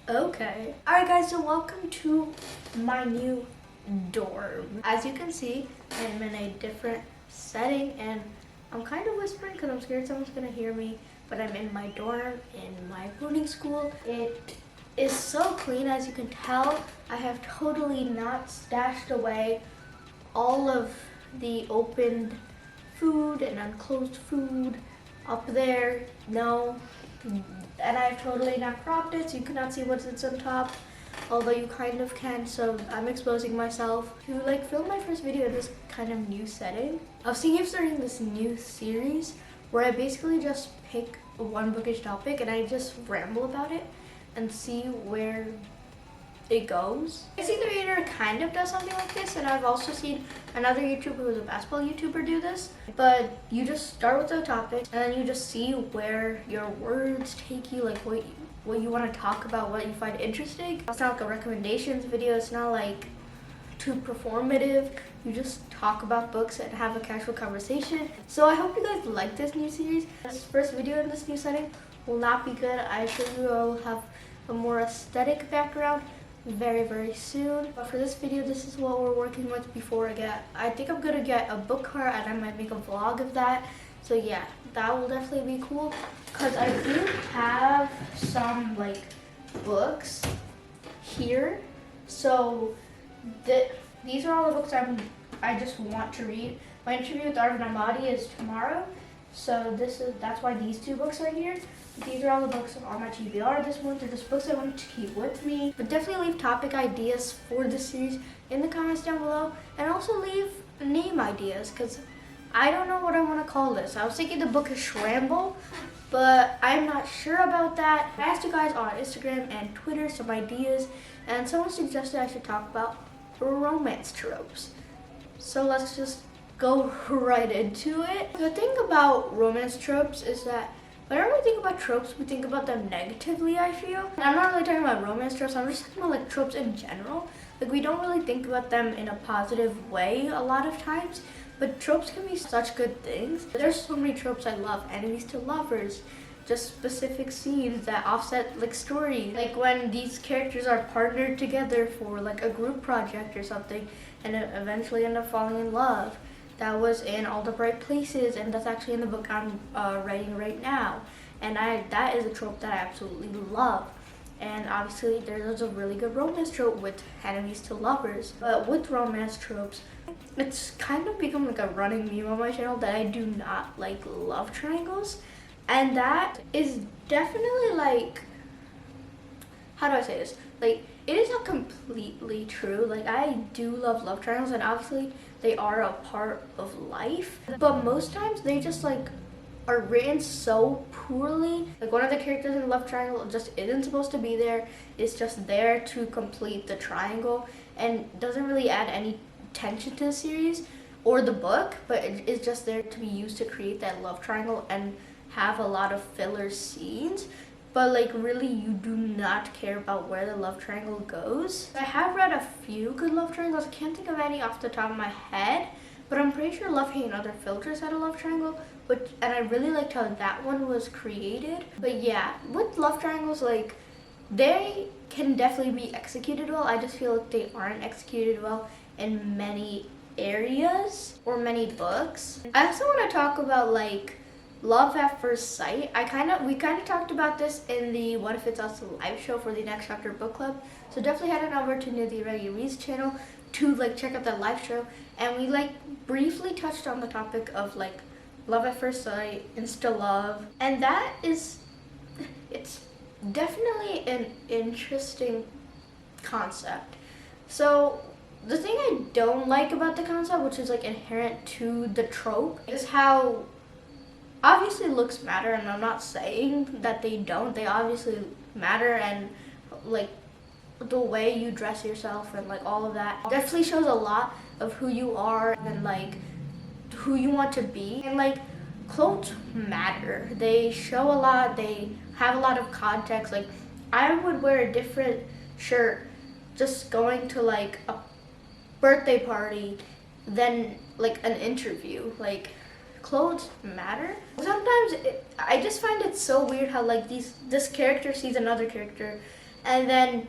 Okay. Alright guys, so welcome to my new dorm. As you can see, I'm in a different setting and I'm kind of whispering because I'm scared someone's gonna hear me, but I'm in my dorm in my boarding school. It is so clean, as you can tell. I have totally not stashed away all of the opened food and unclosed food up there. No. And I've totally not cropped it, so you cannot see what's on top, although you kind of can, so I'm exposing myself to film my first video in this kind of new setting. I was thinking of starting this new series where I basically just pick one bookish topic and I just ramble about it and see where it goes. I see the reader kind of does something like this, and I've also seen another YouTuber who is a basketball YouTuber do this. But you just start with the topic and then you just see where your words take you, like what you want to talk about, what you find interesting. It's not like a recommendations video, it's not like too performative. You just talk about books and have a casual conversation. So I hope you guys like this new series. This first video in this new setting will not be good. I assure you I will have a more aesthetic background very soon. But for this video, this is what we're working with before I think I'm gonna get a book cart and I might make a vlog of that. So yeah, that will definitely be cool because I do have some books here. So these are all the books I just want to read. My interview with Ahmed is tomorrow. So that's why these two books are here. These are all the books on my TBR this month. They're just books I wanted to keep with me. But definitely leave topic ideas for this series in the comments down below. And also leave name ideas because I don't know what I want to call this. I was thinking the book is Ramble, but I'm not sure about that. I asked you guys on Instagram and Twitter some ideas, and someone suggested I should talk about romance tropes. So let's just go right into it. The thing about romance tropes is that whenever we think about tropes, we think about them negatively, I feel. And I'm not really talking about romance tropes, I'm just talking about tropes in general. We don't really think about them in a positive way a lot of times, but tropes can be such good things. There's so many tropes I love. Enemies to lovers, just specific scenes that offset story. Like when these characters are partnered together for a group project or something and eventually end up falling in love. That was in All the Bright Places, and that's actually in the book I'm writing right now. And that is a trope that I absolutely love. And obviously there's a really good romance trope with enemies to lovers. But with romance tropes, it's kind of become a running meme on my channel that I do not like love triangles. And that is definitely how do I say this? It is not completely true. I do love triangles, and obviously they are a part of life. But most times they just are written so poorly. One of the characters in the love triangle just isn't supposed to be there. It's just there to complete the triangle and doesn't really add any tension to the series or the book, but it's just there to be used to create that love triangle and have a lot of filler scenes. But really you do not care about where the love triangle goes. I have read a few good love triangles. I can't think of any off the top of my head, but I'm pretty sure Love, Hate, and Other Filters had a love triangle, and I really liked how that one was created. But yeah, with love triangles, they can definitely be executed well. I just feel like they aren't executed well in many areas or many books. I also want to talk about love at first sight. We kind of talked about this in the What If It's Us live show for the Next Chapter Book Club. So definitely head on over to the Reggie Reads channel to check out that live show. And we briefly touched on the topic of love at first sight, insta love. And it's definitely an interesting concept. So the thing I don't like about the concept, which is inherent to the trope, is how obviously looks matter, and I'm not saying that they don't. They obviously matter, and the way you dress yourself and all of that definitely shows a lot of who you are and who you want to be. And clothes matter. They show a lot. They have a lot of context. I would wear a different shirt just going to a birthday party than an interview. Clothes matter. Sometimes I just find it so weird how this character sees another character and then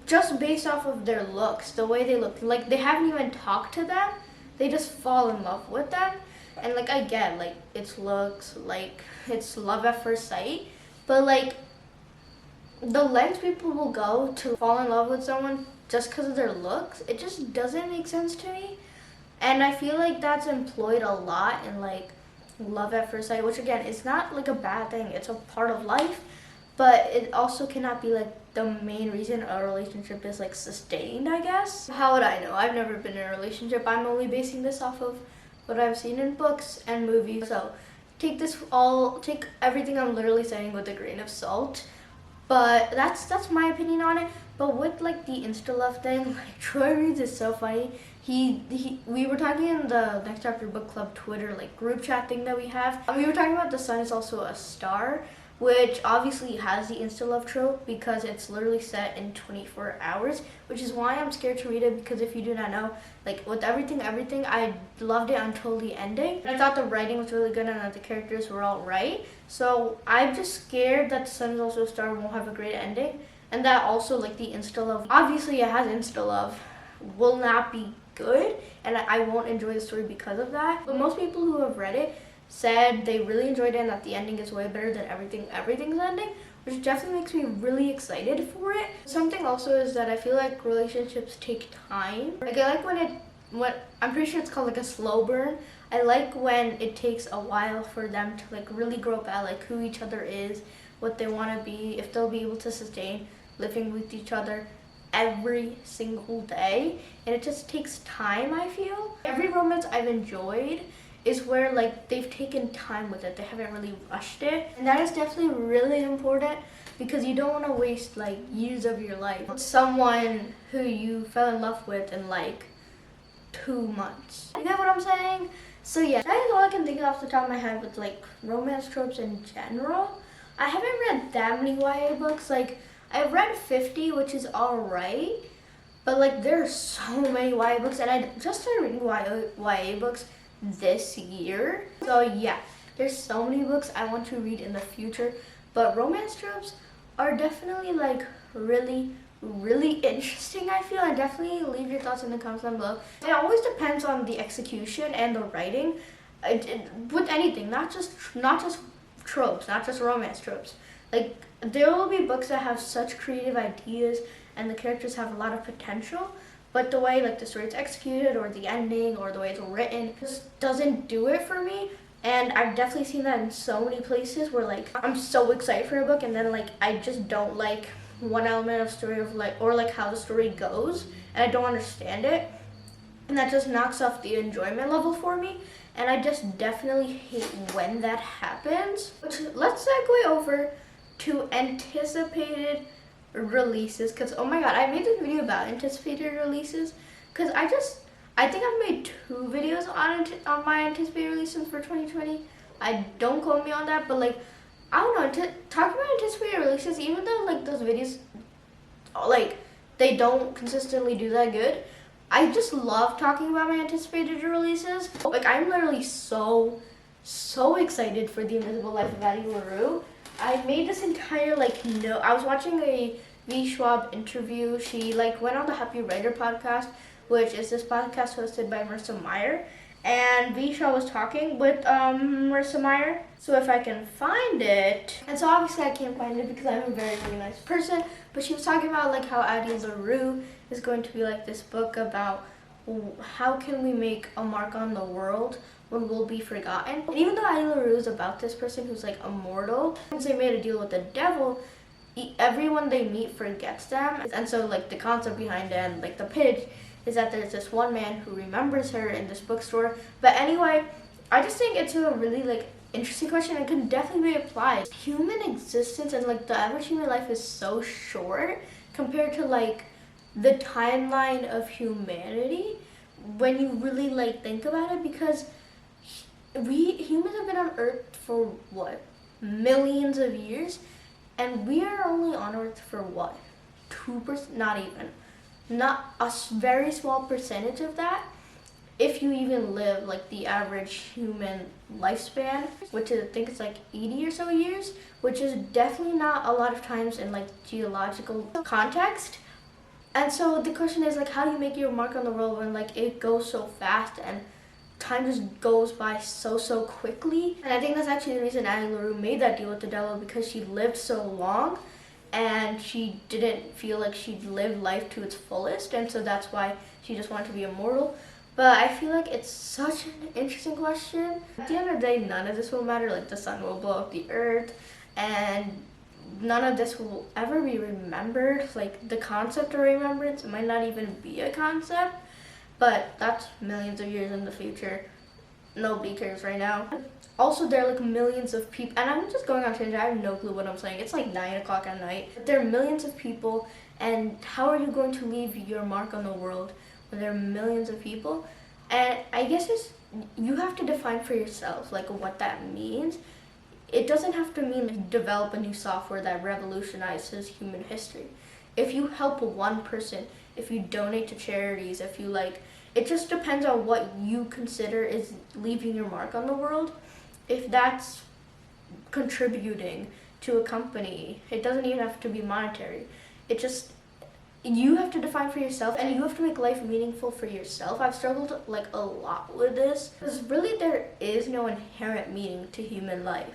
just based off of their looks, the way they look, like they haven't even talked to them, they just fall in love with them. And like I get like it's looks, like it's love at first sight, but like the lengths people will go to fall in love with someone just because of their looks, it just doesn't make sense to me. And I feel like that's employed a lot in like love at first sight, which again, it's not like a bad thing, it's a part of life, but it also cannot be like the main reason a relationship is like sustained, I guess. How would I know? I've never been in a relationship. I'm only basing this off of what I've seen in books and movies. So take everything I'm literally saying with a grain of salt. But that's my opinion on it. But with like the Insta love thing, like Troy Reads is so funny. We were talking in the Next Chapter Book Club Twitter like group chat thing that we have. We were talking about the sun is also a star, which obviously has the Insta love trope because it's literally set in 24 hours, which is why I'm scared to read it, because if you do not know, like with everything, I loved it until the ending. I thought the writing was really good and that the characters were all right. So I'm just scared that the sun is also a star won't have a great ending, and that also like the Insta love, obviously it has Insta love, will not be good, and I won't enjoy the story because of that. But most people who have read it said they really enjoyed it and that the ending is way better than everything's ending, which definitely makes me really excited for it. Something also is that I feel like relationships take time. Like I like when I'm pretty sure it's called like a slow burn. I like when it takes a while for them to like really grow up at like who each other is, what they want to be, if they'll be able to sustain living with each other every single day. And it just takes time, I feel. Every romance I've enjoyed is where like they've taken time with it. They haven't really rushed it. And that is definitely really important, because you don't want to waste like years of your life with someone who you fell in love with in like 2 months. You get what I'm saying? So yeah, that is all I can think of off the top of my head with like romance tropes in general. I haven't read that many YA books. Like I've read 50, which is alright, but like there are so many YA books, and I just started reading YA books this year. So yeah, there's so many books I want to read in the future, but romance tropes are definitely like really interesting, I feel. And definitely leave your thoughts in the comments down below. It always depends on the execution and the writing. With anything, not just tropes, not just romance tropes. Like there will be books that have such creative ideas and the characters have a lot of potential, but the way like the story is executed or the ending or the way it's written just doesn't do it for me. And I've definitely seen that in so many places where like I'm so excited for a book and then like I just don't like one element of story of like, or like how the story goes, and I don't understand it, and that just knocks off the enjoyment level for me. And I just definitely hate when that happens. Which, let's segue over to anticipated releases, because oh my god, I made this video about anticipated releases, because I think I've made 2 videos on my anticipated releases for 2020. Don't quote me on that, but like I don't know, talking about anticipated releases, even though like those videos like they don't consistently do that good, I just love talking about my anticipated releases. Like I'm literally so excited for The Invisible Life of Addie Larue. I made this entire like I was watching a Schwab interview. She like went on the Happy Writer podcast, which is this podcast hosted by Marissa Meyer, and Schwab was talking with Marissa Meyer. So if I can find it, and so obviously I can't find it because I'm a very nice person, but she was talking about like how Addie Larue is going to be like this book about how can we make a mark on the world when we'll be forgotten. And even though Addie Larue is about this person who's like immortal, since they made a deal with the devil, everyone they meet forgets them. And so like the concept behind it and like the pitch is that there's this one man who remembers her in this bookstore. But anyway, I just think it's a really like interesting question and can definitely be applied. Human existence and like the average human life is so short compared to like the timeline of humanity when you really like think about it, because humans have been on Earth for what, millions of years, and we are only on Earth for what, 2%, not a very small percentage of that. if you even live like the average human lifespan, which is, I think it's like 80 or so years, which is definitely not a lot of times in like geological context. And so the question is like, how do you make your mark on the world when like it goes so fast and time just goes by so quickly? And I think that's actually the reason Addie Larue made that deal with the devil, because she lived so long and she didn't feel like she'd lived life to its fullest, and so that's why she just wanted to be immortal. But I feel like it's such an interesting question. At the end of the day, none of this will matter. Like the sun will blow up the earth and none of this will ever be remembered. Like the concept of remembrance might not even be a concept, but that's millions of years in the future. Nobody cares right now. Also, there are like millions of people, and I'm just going on tangent, I have no clue what I'm saying. It's like 9 o'clock at night. There are millions of people, and how are you going to leave your mark on the world when there are millions of people? And I guess you have to define for yourself like what that means. It doesn't have to mean develop a new software that revolutionizes human history. If you help one person, if you donate to charities, if you like, it just depends on what you consider is leaving your mark on the world. If that's contributing to a company, it doesn't even have to be monetary. It just, you have to define for yourself, and you have to make life meaningful for yourself. I've struggled like a lot with this, because really there is no inherent meaning to human life.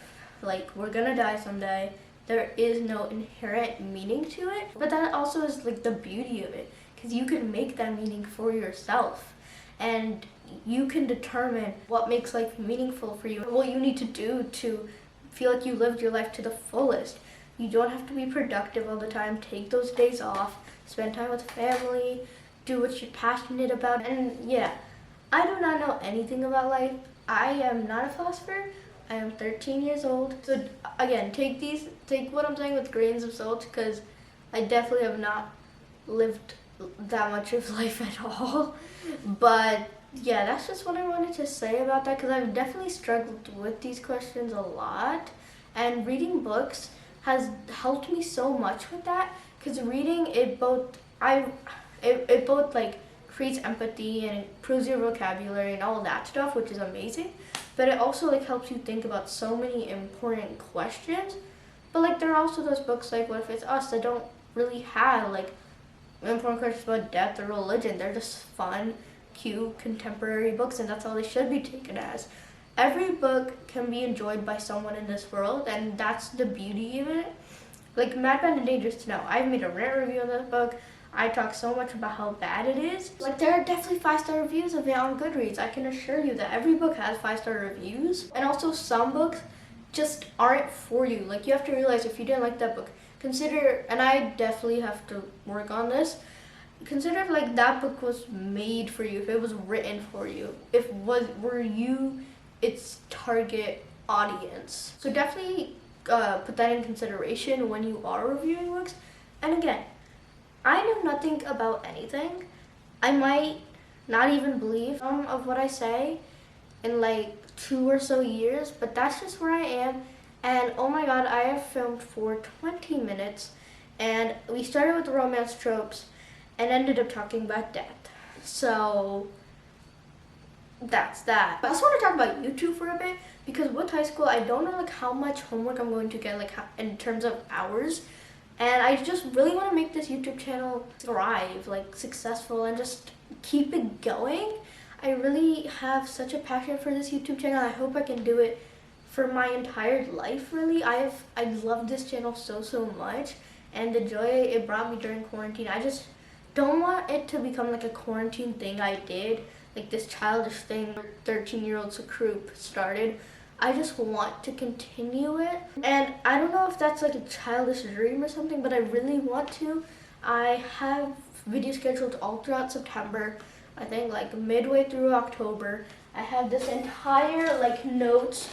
Like, we're gonna die someday. There is no inherent meaning to it, but that also is like the beauty of it, because you can make that meaning for yourself, and you can determine what makes life meaningful for you, what you need to do to feel like you lived your life to the fullest. You don't have to be productive all the time. Take those days off, spend time with family, do what you're passionate about. And yeah, I do not know anything about life. I am not a philosopher. I am 13 years old. So again, take what I'm saying with grains of salt, because I definitely have not lived that much of life at all. But yeah, that's just what I wanted to say about that, because I've definitely struggled with these questions a lot, and reading books has helped me so much with that, because reading it both like creates empathy and improves your vocabulary and all that stuff, which is amazing, but it also like helps you think about so many important questions. But like there are also those books like What If It's Us that don't really have like important questions about death or religion. They're just fun, cute, contemporary books, and that's all they should be taken as. Every book can be enjoyed by someone in this world, and that's the beauty of it. Like Mad Men and Dangerous to Know, I've made a rant review on this book. I talk so much about how bad it is. Like there are definitely 5-star reviews of it on Goodreads. I can assure you that every book has 5-star reviews, and also some books just aren't for you. Like you have to realize if you didn't like that book, consider, and I definitely have to work on this, consider if like that book was made for you, if it was written for you, were you its target audience. So definitely put that in consideration when you are reviewing books. And again, I know nothing about anything. I might not even believe some of what I say in like 2 or so years, but that's just where I am. And oh my god, I have filmed for 20 minutes, and we started with romance tropes and ended up talking about death. So that's that. I also want to talk about YouTube for a bit, because with high school, I don't know like how much homework I'm going to get like in terms of hours. And I just really want to make this YouTube channel thrive, like successful, and just keep it going. I really have such a passion for this YouTube channel. I hope I can do it for my entire life, really. I love this channel so much, and the joy it brought me during quarantine. I just don't want it to become like a quarantine thing I did, like this childish thing where 13-year-old Sakroop started. I just want to continue it, and I don't know if that's like a childish dream or something, but I really want to. I have videos scheduled all throughout September, I think like midway through October. I have this entire like notes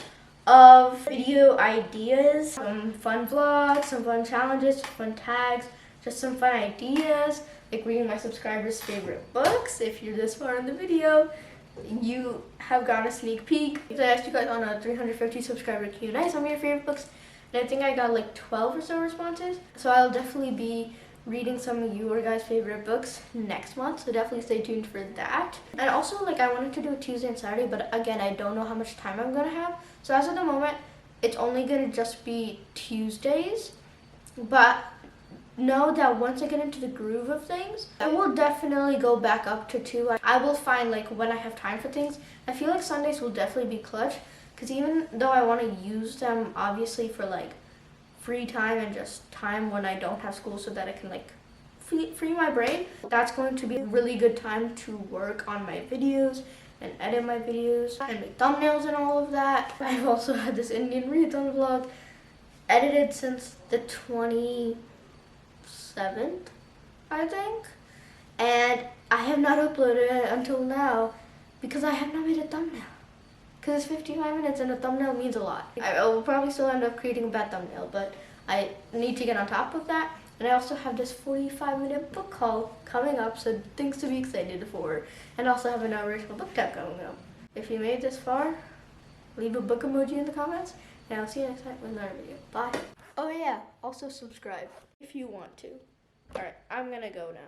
of video ideas, some fun vlogs, some fun challenges, fun tags, just some fun ideas, like reading my subscribers' favorite books. If you're this far in the video, you have gotten a sneak peek. I asked you guys on a 350 subscriber Q&A some of your favorite books, and I think I got like 12 or so responses. So I'll definitely be reading some of your guys' favorite books next month, so definitely stay tuned for that. And also, like, I wanted to do it Tuesday and Saturday, but again, I don't know how much time I'm gonna have. So as of the moment, it's only gonna just be Tuesdays, but know that once I get into the groove of things, I will definitely go back up to 2. I will find, like, when I have time for things. I feel like Sundays will definitely be clutch, because even though I want to use them obviously for like free time and just time when I don't have school so that I can like free my brain, that's going to be a really good time to work on my videos and edit my videos and make thumbnails and all of that. I've also had this Indian readathon vlog edited since the 27th, I think, and I have not uploaded it until now because I have not made a thumbnail. Because it's 55 minutes and a thumbnail means a lot. I will probably still end up creating a bad thumbnail, but I need to get on top of that. And I also have this 45-minute book haul coming up, so things to be excited for. And also have an original book tag coming up. If you made this far, leave a book emoji in the comments, and I'll see you next time with another video. Bye. Oh yeah, also subscribe if you want to. Alright, I'm gonna go now.